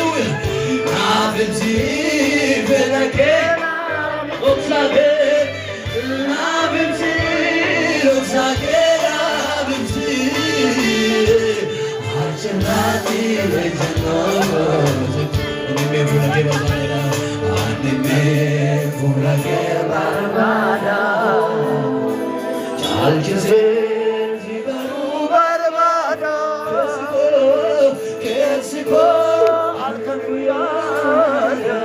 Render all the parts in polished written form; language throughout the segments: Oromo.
Hallelujah. Nabimsi velake oksage nabimsi oksage nabimsi archanati vejano anime fulake barbada chal kise zibaru barbada kesiko alkanuyaya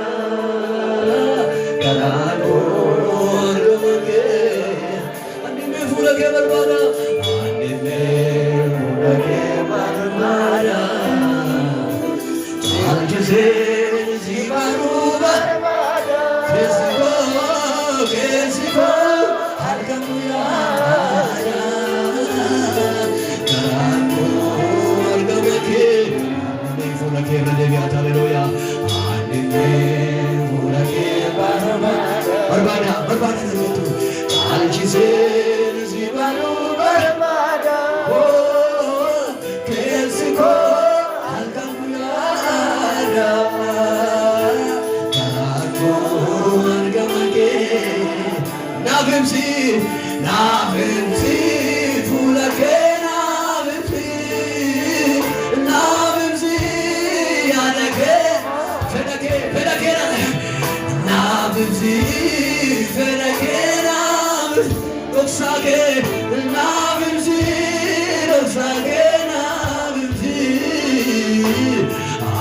karano rumge anime fulake barbada chal kise zibaru barbada kesiko alkanuyaya karano rumge Hallelujah. Barbada itu. Alkizer zibaru barbada. Oh, kesiko alkamuyada. Karako argamake. Nabimsi fulake. Nabimsi velakena oksage nabimsi oksage nabimsi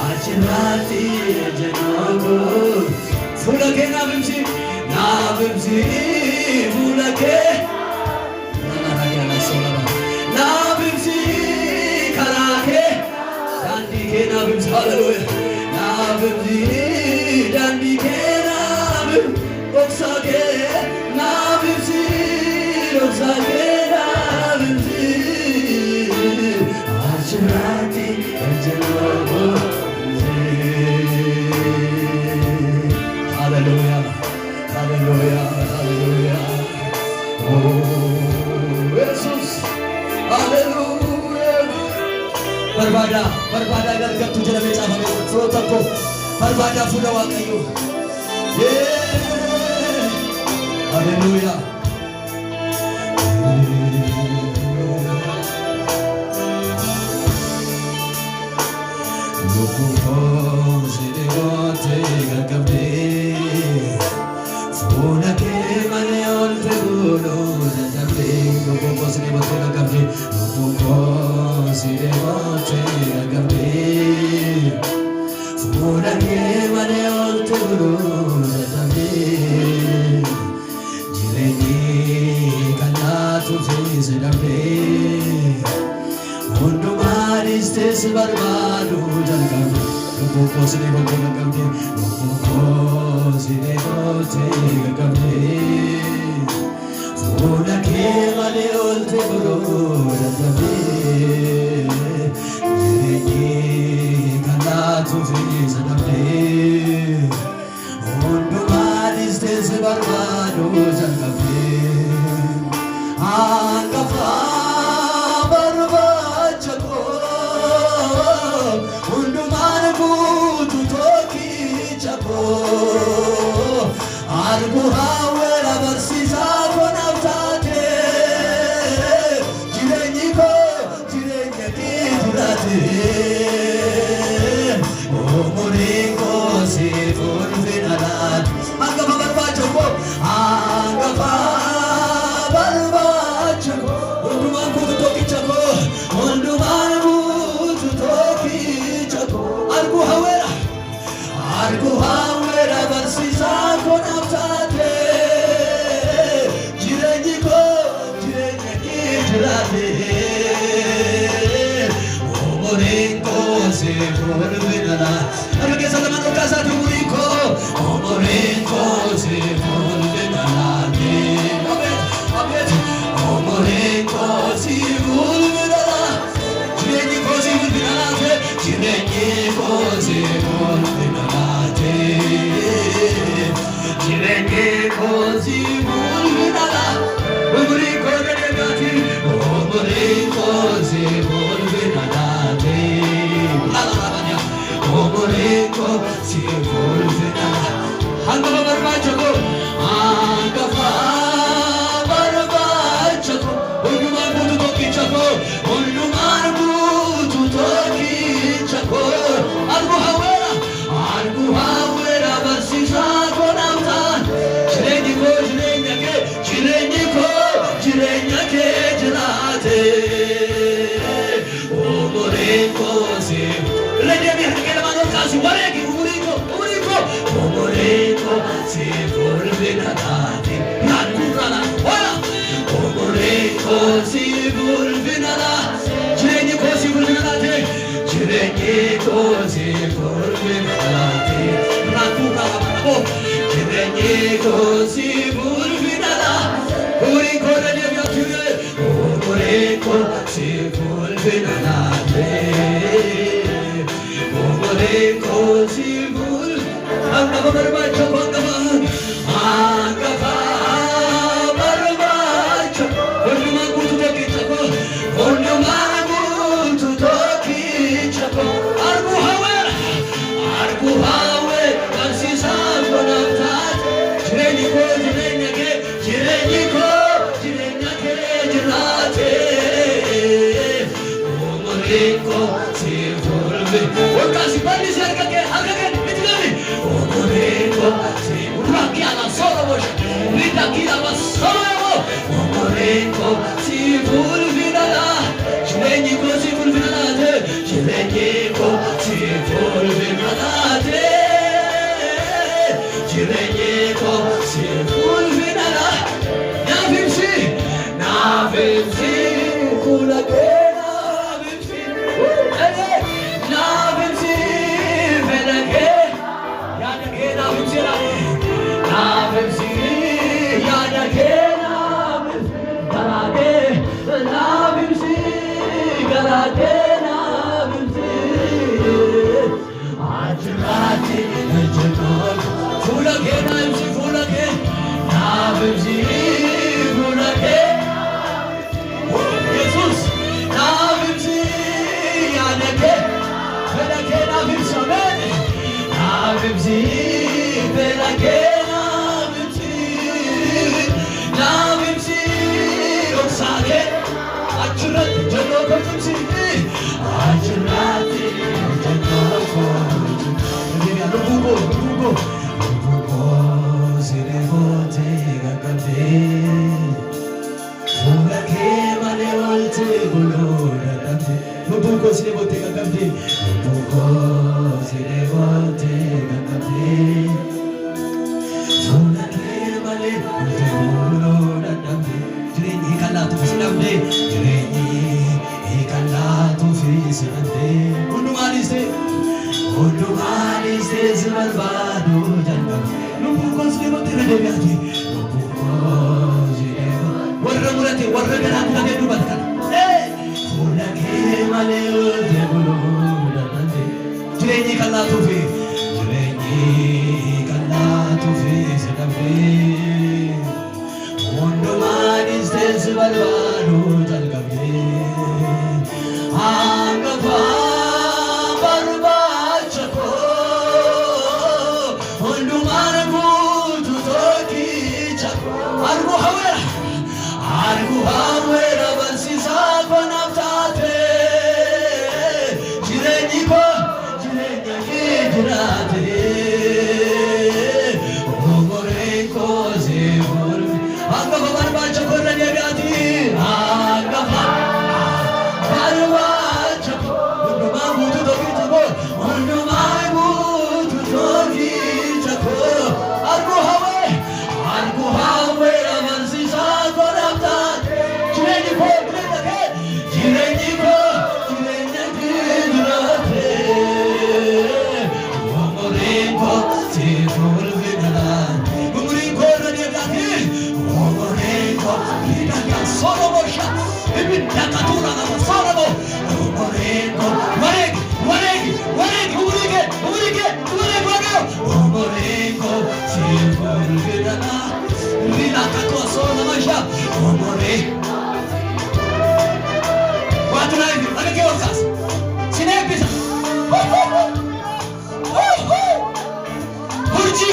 achinati janogo fulake nabimsi fulake nabimsi karake dandike nabimsi hallelujah nabimsi dandike oksage nabimsi oksage nabimsi achinati janogo hallelujah hallelujah hallelujah oh Jesus hallelujah barbada gargar tu jala beca hame frota ko barbada fuda waqayyo hallelujah barbado jalgam logo se ne bote gamte logo se ne bote gamte funa ke male olte bro gamte ni kana tu feliz gamte ondo malis des barbado jalgamte angafa Arbuhawera barsisa konaftate jirenyiko jirenyaki durate omuringo sifun finalat angapa barbachoko unduman kututoki chako arbuhawera barsisa konaftate Omoreko si volverá. Angava barbacho angava barbacho Oluman budu toki chako Oluman budu toki chako Argu hawera basisa konauta Jireni ko jirenya ke jirate Omoreko si Lenya mi hakela mano kasi waregi uriko Omoreko si volverá dati Nakurala Oya Omoreko si volverá Jireni ko si volverá dati Jireni ko si volverá dati Nakurala Bravo Jireni ko si volverá Uriko lenya mi hakela Omoreko si volverá dati Omoreko si Angava barbacho angava barbacho Oluman budu toki chako Oluman budu toki chako Argu hawe basisa konautat Jireni ko jirenya ke jirate Omoreko si volve Okasi bali serka ke hagagen Omoreko si rakia la solo bosh Ritakia la solo Omoreko si volverá Jireni ko si volverá Jireni ko si volverá Jireni ko si volverá Navimsi kulake Navimsi velake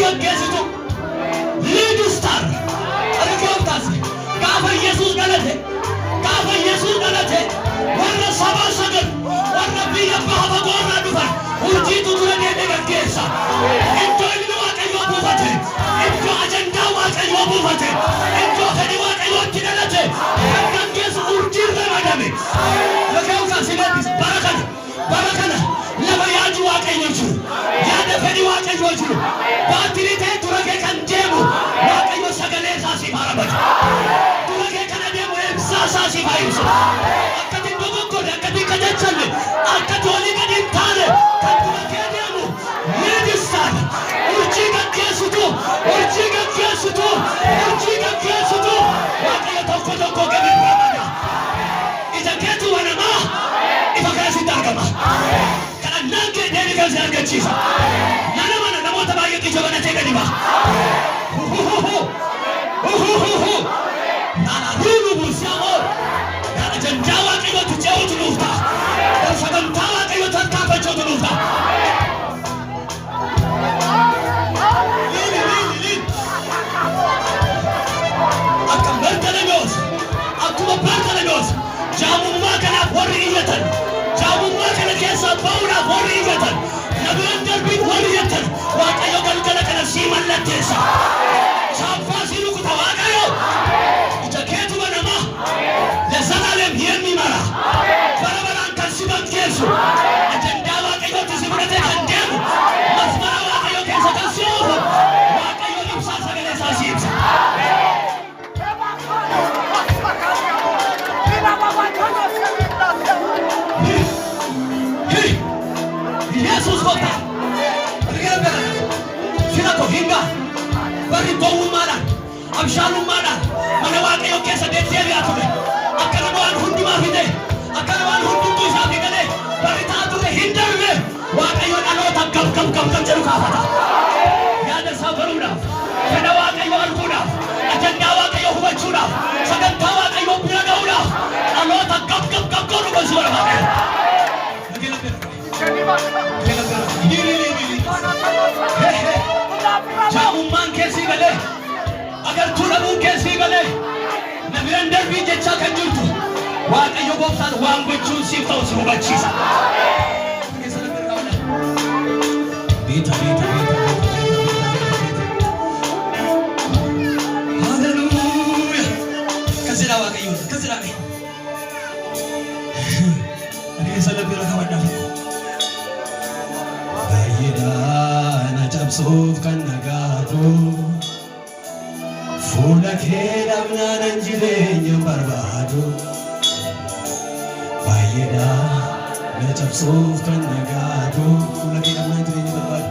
gaggeessitu liidistar argeeftaasi gaafa Yesuus dhalate warra sabaa sagal warra biyya baha fagoorraa dhufan urjiitu dura deemee gaggeessa iddoo ilmi Waaqayyoo buufate iddoo ajandaa Waaqayyoo buufate iddoo fedhii Waaqayyootti dhalate kan gaggeessu urjiirra madame argeeftaasi leebbis bara kana lafa yaadu Waaqayyoo jiru yaada fedhii Waaqayyoo jiru baatirii ta'e dura kee kan deemu Waaqayyoo sagalee isaa siif harabata dura kee kana deemu eebsaa isaa siif hayuusu akkati dogoggode akkati qajechalle akkati olii gadi hin taane kan dura kee deemu liidistaan urjii gaggeessitu Waaqayyo tokko gadi ramada ija keetu wanamaa ifa keessatti argama kadhannaan kee deebii keessi argachiisa mana namoota baay'eetti ija banatee gadi ba'a Nanaruunu bulsiyamoo ajandaa Waaqayyootti ce'uutu nuuf ta'a sagantaa Waaqayyootti harkaanfachuutu nuuf ta'a akkuma Bartalemaayos jaamummaa kanaaf warri iyyatan jaamummaa kana keessaa ba'uudhaaf warri iyyatan nabiyaan darbiin warri iyyatan Waaqayyo galgala kana sii mallatteessa chaappaa sii rukuta Waaqayyo ija keetu banamaa ለዘላለም የሚመራ በረበራን kan si gaggeessu ajandaa Waaqayyootti si fudhatee kan deemu masmara Waaqayyo keessa kan si oofu Waaqayyo ibsaa sagalee isaa si ibsa Yesus kota bergerak sila ko hingga bari gowumaadhaan abshaalummaadhaan mana Waaqayyo keessa deddeebi'aa ture akka namaan hundumaa fide akka namaan hundumtuu isaa figalee bari ta'aa ture hin darbe Waaqayyo dhaloota gab jedhu kaafata yaada isaa baruudhaaf fedha Waaqayyo arguudhaaf ajandaa Waaqayyo hubachuudhaaf sagantaa Waaqayyo bira ga'uudhaaf dhaloota gab godhu gosi barbaade jaamummaan keessii galee agartuu dhabuun keessii galee nabiyaan darbii jechaa kan jirtu Waaqayyo gooftaan waan gochuun siif ta'u si hubachiisa haleluuya kasidhaa Waaqayyo kasidhaa adeemsa labbira kabadhaaf baay'eedhaan cabsuuf kan nagaatu fuula kee dhabnaan jireenya barbaadu baay'eedhaan cabsuuf kan nagaatu fuula kee dhabnaan jireenya barbaadu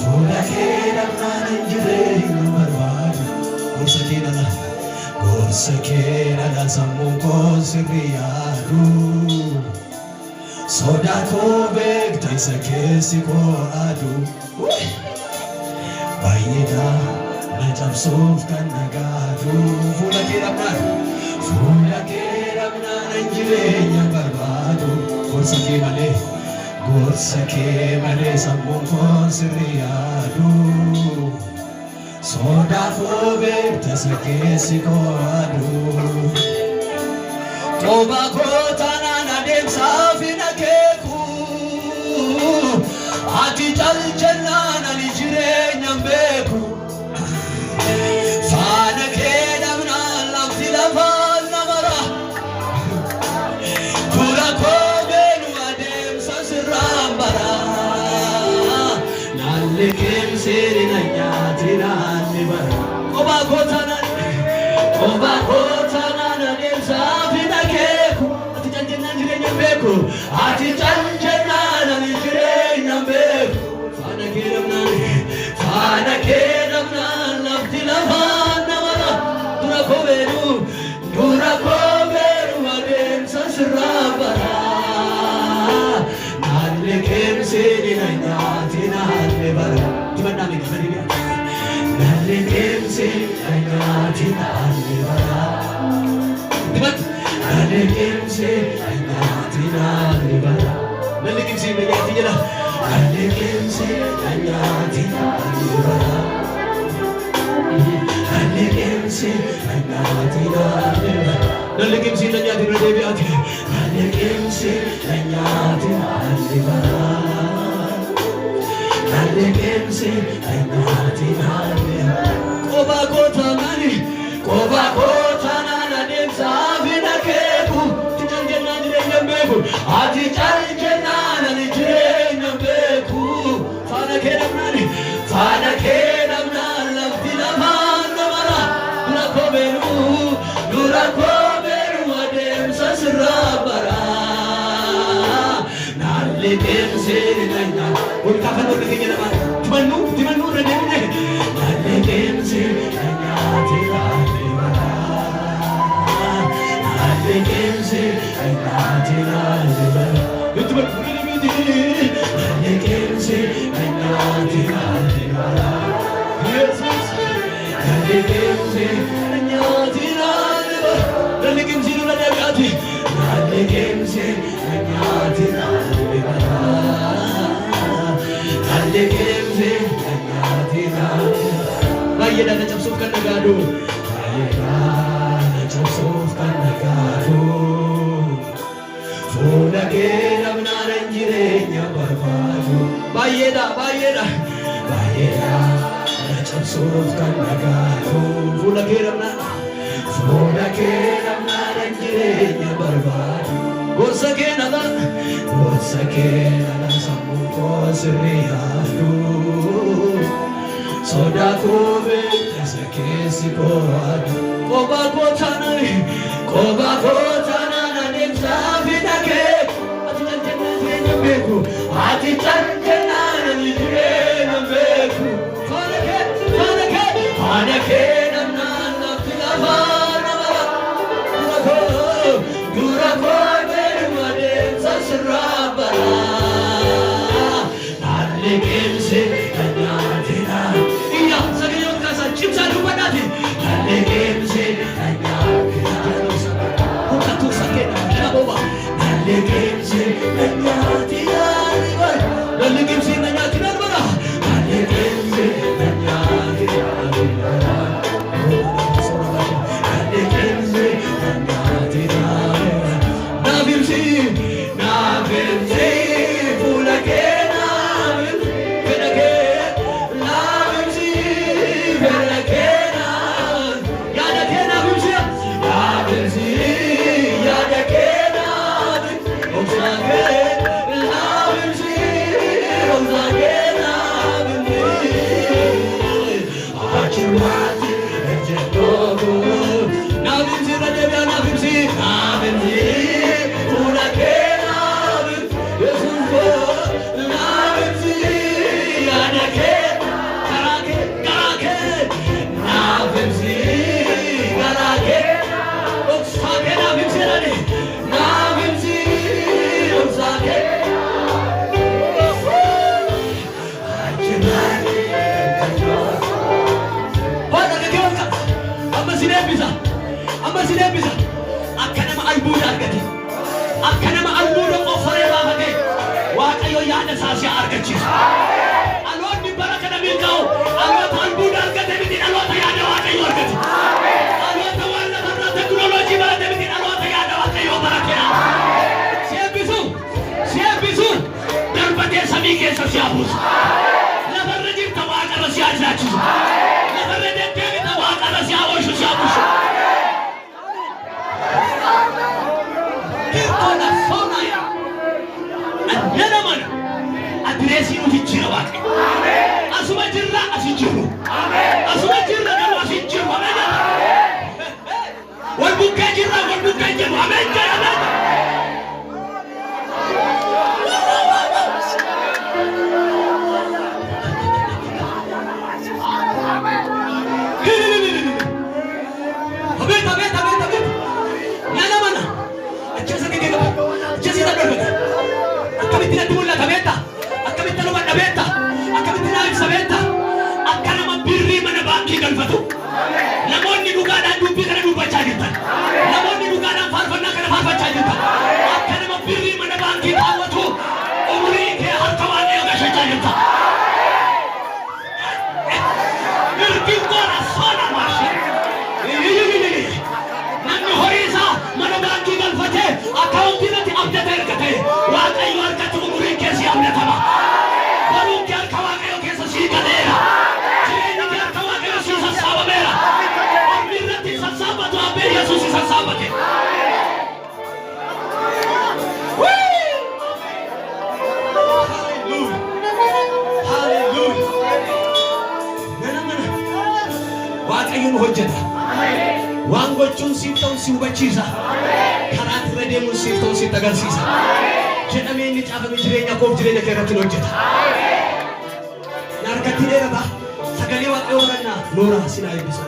fuula kee dhabnaan jireenya barbaadu gorsa kee dhala sammuun koo sirri yaadu sodaa koo beekta isa keessi koo adu baay'eedhaan na cabsuuf kan nagaatu fuula kee dhabnaan jireenya barbaadu gorsa kee malee sammuun koo sirri yaadu sodaa koo beekta isa keessi koo adu Toba kota na deemsaaf hin akeeku ati jalcannaan ani jireenyaan beeku faana kee dhabnaan lafti lafaan namara dura koo beenu adeemsa sirraan bara naalli keemseeri na nyaati naanni bara Toba kota na adeemsaaf hin akeeku ati jalcannaan jireenyaan beeku ati jalcannaan ani jireenyaan beeku faana kee dhabnaan lafti lafaan namara dura koo beenu adeemsa sirraan bara naalli keemseeri na nyaati naanni bara dibannaa meeqa fadii naalli keemseeri na nyaati naanni bara Alekemse ayatina libara Alekemse ayatina libara Nalekemsi Nanyati Nalekemsi Nanyati Nalekemsi Nalekemsi Nanyati Nalekemsi Nanyati Koba kota nani Koba kota nana Nemsa vina keku Tijange nani Nembeku Ati jange nana Nijenya beku Fana kedam nani Fana kedam nani Laftina manda mara Dura koberu Ademsa sirabara Nalekemsi Nanyati Ulka kanu nikenya nama Timanu redemine Nalekemsi Nanyati Nalekemsi Nanyati Nalekemsi Nanyati Jesus Nalekemsi Nanyati Nalekemsi Nanyati Nalekemsi Nanyati Nalekemsi Nanyati Bayyana nachabsuufkan nagaadu Bayyana nachabsuufkan nagaadu Fuula kee namnaan jireenya barbaadu Bayyana nachabsuufkan nagaadu Fuula kee namnaan jireenya barbaadu Gorsa kee nana sammuu koo sirrii yaadu Soda kobe keessa koadu Koba kota nana Nemsa vina keku Ati janjena Nijirenya beku Fana ke namna Tilafana Dura koberu Ademsa sirabara Nalekemsi Nanyati Chimsa lupadati Nalekemsi Nanyati Ukatu sakena Naboba Nalekemsi Nanyati Nalekemsi Nanyati Nalbara Nalekemsi Nanyati Nalekemsi Nanyati Navimsi Fulake Amma sinebisa akkanama albuuda argate akkanama albuuda qoffaree baafate Waaqayyo yaada isaa argachiisa Aloonni bara kana milkaa'u aloota albuuda argate miti aloota yaada Waaqayyo argate aloota waan lafarraa teknooloojii barate miti aloota yaada Waaqayyo baratedha Si'eebbisu darbatee samii keessa si hafuusa lafarra jirta Waaqarra si ajaachisu lafarra deddeebita Waaqarra si hawaashu si hafuusa Kirkona sonaya Annana mana Adresi nuti jira Waaqayyo Asuma jirra asijiru Asuma jirra garu asijiru Amena Wal bukkee jirra wal bukkee jiru Amena Akkamittina mul'ata beekta akkamittina hubadha beekta akkamittina ibsa beekta akka nama birrii mana baankii galfatu namoonni dhugaadhaan dubbii kana dubbachaa jirtan namoonni dhugaadhaan faarfannaa kana faarfachaa jirtan akka nama birrii mana baankii kaawwatu umurii kee harka waan eegashachaa jirta mirgiin goora soona maashee waaqayyo nu hojjeta. Waan gochuun siif ta'u si hubachiisa. Karaa irra deemuun siif ta'u sitti agarsiisa. Jedhamee inni caafame jireenya koof jireenya kee irratti nu hojjeta. Na harkatti dheerata sagalee waaqayyoo barannaa nooraa sinaa eebbisa.